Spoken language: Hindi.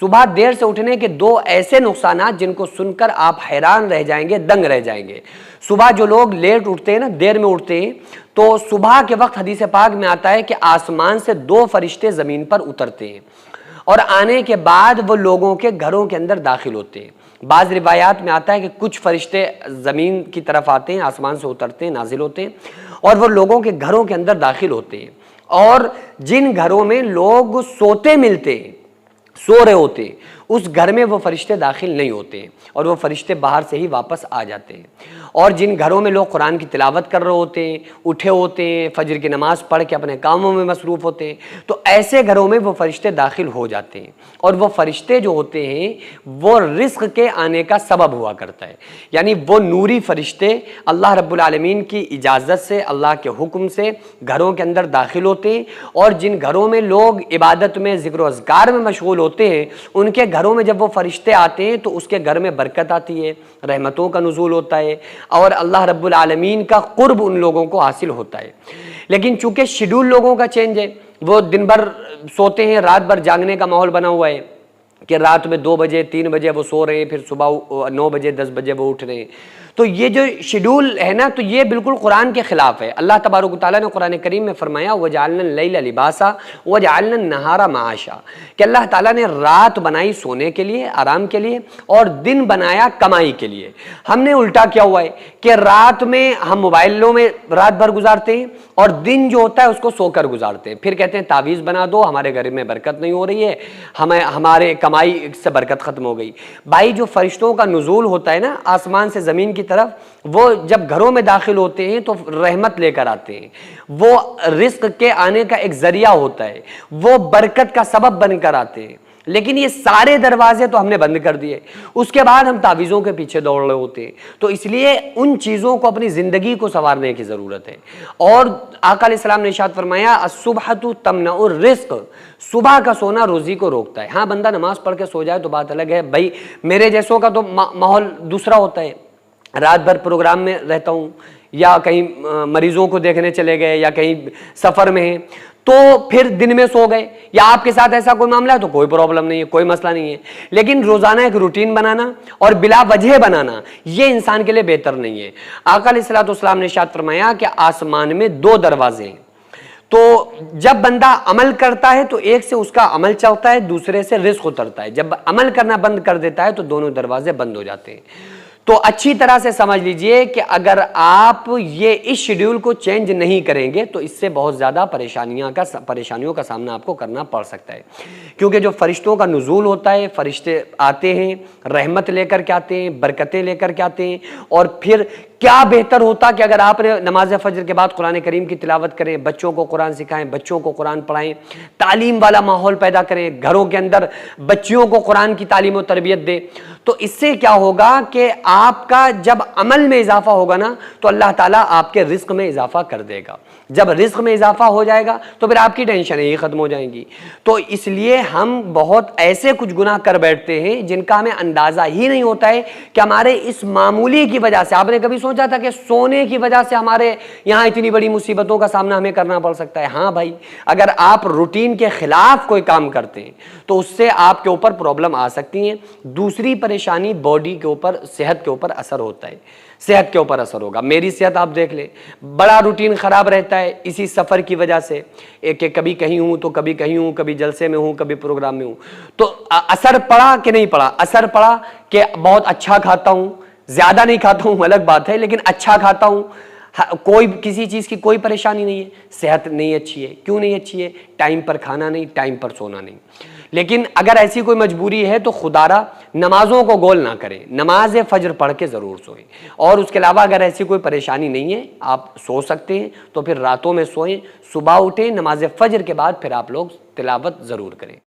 सुबह देर से उठने के दो ऐसे नुकसानात जिनको सुनकर आप हैरान रह जाएंगे, दंग रह जाएंगे। सुबह जो लोग लेट उठते हैं ना, देर में उठते हैं, तो सुबह के वक्त हदीस पाक में आता है कि आसमान से दो फरिश्ते जमीन पर उतरते हैं और आने के बाद वो लोगों के घरों के अंदर दाखिल होते हैं। बाज़ रिवायात में आता है कि कुछ फरिश्ते ज़मीन की तरफ आते हैं, आसमान से उतरते हैं, नाजिल होते हैं और वो लोगों के घरों के अंदर दाखिल होते हैं। और जिन घरों में लोग सोते मिलते हैं, सो रहे होते हैं, उस घर में वो फरिश्ते दाखिल नहीं होते और वो फरिश्ते बाहर से ही वापस आ जाते हैं। और जिन घरों में लोग कुरान की तिलावत कर रहे होते हैं, उठे होते हैं, फजर की नमाज पढ़ के अपने कामों में मसरूफ़ होते हैं, तो ऐसे घरों में वो फरिश्ते दाखिल हो जाते हैं। और वो फरिश्ते जो होते हैं वो रिज़्क़ के आने का सबब हुआ करता है। यानी वो नूरी फरिश्ते अल्लाह रब्बुल आलमीन की इजाज़त से, अल्लाह के हुक्म से घरों के अंदर दाखिल होते हैं। और जिन घरों में लोग इबादत में, ज़िक्र व अज़कार में मशगूल होते हैं, उनके घरों में जब वो फरिश्ते आते हैं तो उसके घर में बरकत आती है, रहमतों का नुज़ूल होता है और अल्लाह रब्बुल आलमीन का कुर्ब उन लोगों को हासिल होता है। लेकिन चूंकि शेड्यूल लोगों का चेंज है, वो दिन भर सोते हैं, रात भर जागने का माहौल बना हुआ है कि रात में 2 बजे 3 बजे वो सो रहे हैं, फिर सुबह 9 बजे 10 बजे वो उठ रहे हैं। तो ये जो शेड्यूल है ना, तो ये बिल्कुल कुरान के खिलाफ है। अल्लाह तबारक व तआला ने कुरान करीम में फरमाया वजअलना लैला लिबासा वजअलना नहारा माशा, कि अल्लाह ताला ने रात बनाई सोने के लिए, आराम के लिए, और दिन बनाया कमाई के लिए। हमने उल्टा किया हुआ है कि रात में हम मोबाइलों में रात भर गुजारते हैं और दिन जो होता है उसको सोकर गुजारते हैं। फिर कहते हैं तावीज़ बना दो, हमारे घर में बरकत नहीं हो रही है, हमारे कमाई से बरकत ख़त्म हो गई। भाई जो फरिश्तों का नुज़ूल होता है ना आसमान से ज़मीन की तरफ, वो जब घरों में दाखिल होते हैं तो रहमत लेकर आते हैं, वो रिज़्क़ के आने का एक ज़रिया होता है, वो बरकत का सबब बनकर आते हैं। लेकिन ये सारे दरवाजे तो हमने बंद कर दिए, उसके बाद हम तावीज़ों के पीछे दौड़ रहे होते हैं। तो इसलिए उन चीज़ों को, अपनी ज़िंदगी को संवारने की ज़रूरत है। और आका अलैहिस्सलाम ने इरशाद फरमाया अस्सुबहतु तमनउर रिज़्क़, सुबह का सोना रोज़ी को रोकता है। हाँ, बंदा नमाज पढ़ के सो जाए तो बात अलग है, भाई मेरे जैसों का तो माहौल दूसरा होता है। रात भर प्रोग्राम में रहता हूँ या कहीं मरीजों को देखने चले गए या कहीं सफ़र में हैं, तो फिर दिन में सो गए, या आपके साथ ऐसा कोई मामला है तो कोई प्रॉब्लम नहीं है, कोई मसला नहीं है। लेकिन रोज़ाना एक रूटीन बनाना और बिला वजह बनाना, ये इंसान के लिए बेहतर नहीं है। आका अलैहिस्सलाम ने इरशाद फरमाया कि आसमान में 2 दरवाजे हैं, तो जब बंदा अमल करता है तो एक से उसका अमल चलता है, दूसरे से रिज़्क़ उतरता है। जब अमल करना बंद कर देता है तो दोनों दरवाजे बंद हो जाते हैं। तो अच्छी तरह से समझ लीजिए कि अगर आप ये इस शेड्यूल को चेंज नहीं करेंगे तो इससे बहुत ज़्यादा परेशानियों का सामना आपको करना पड़ सकता है। क्योंकि जो फरिश्तों का नुज़ूल होता है, फरिश्ते आते हैं, रहमत लेकर के आते हैं, बरकतें लेकर के आते हैं। और फिर क्या बेहतर होता कि अगर आपने नमाज फजर के बाद कुरान करीम की तिलावत करें, बच्चों को कुरान सिखाएं, बच्चों को कुरान पढ़ाएं, तालीम वाला माहौल पैदा करें, घरों के अंदर बच्चियों को कुरान की तालीम और तरबियत दें। तो इससे क्या होगा कि आपका जब अमल में इजाफा होगा ना, तो अल्लाह ताला आपके रिज़्क़ में इजाफा कर देगा। जब रिज़्क़ में इजाफा हो जाएगा तो फिर आपकी टेंशनें ही ख़त्म हो जाएंगी। तो इसलिए हम बहुत ऐसे कुछ गुनाह कर बैठते हैं जिनका हमें अंदाज़ा ही नहीं होता है कि हमारे इस मामूली की वजह से, आपने कभी सोचा था कि सोने की वजह से हमारे यहाँ इतनी बड़ी मुसीबतों का सामना हमें करना पड़ सकता है? हाँ भाई, अगर आप रूटीन के खिलाफ कोई काम करते हैं तो उससे आपके ऊपर प्रॉब्लम आ सकती है। दूसरी परेशानी बॉडी के ऊपर, सेहत के ऊपर असर होता है, सेहत के ऊपर असर होगा। मेरी सेहत आप देख ले, बड़ा रूटीन ख़राब रहता है इसी सफ़र की वजह से, कि कभी कहीं हूँ तो कभी कहीं हूँ, कभी जलसे में हूँ, कभी प्रोग्राम में हूँ। तो असर पड़ा कि नहीं पड़ा? असर पड़ा कि बहुत अच्छा खाता हूँ, ज़्यादा नहीं खाता हूँ अलग बात है, लेकिन अच्छा खाता हूँ, कोई किसी चीज़ की कोई परेशानी नहीं है। सेहत नहीं अच्छी है, क्यों नहीं अच्छी है? टाइम पर खाना नहीं, टाइम पर सोना नहीं। लेकिन अगर ऐसी कोई मजबूरी है तो खुदारा नमाजों को गोल ना करें, नमाज फजर पढ़ के ज़रूर सोएं। और उसके अलावा अगर ऐसी कोई परेशानी नहीं है, आप सो सकते हैं, तो फिर रातों में सोएं, सुबह उठें, नमाज फजर के बाद फिर आप लोग तिलावत ज़रूर करें।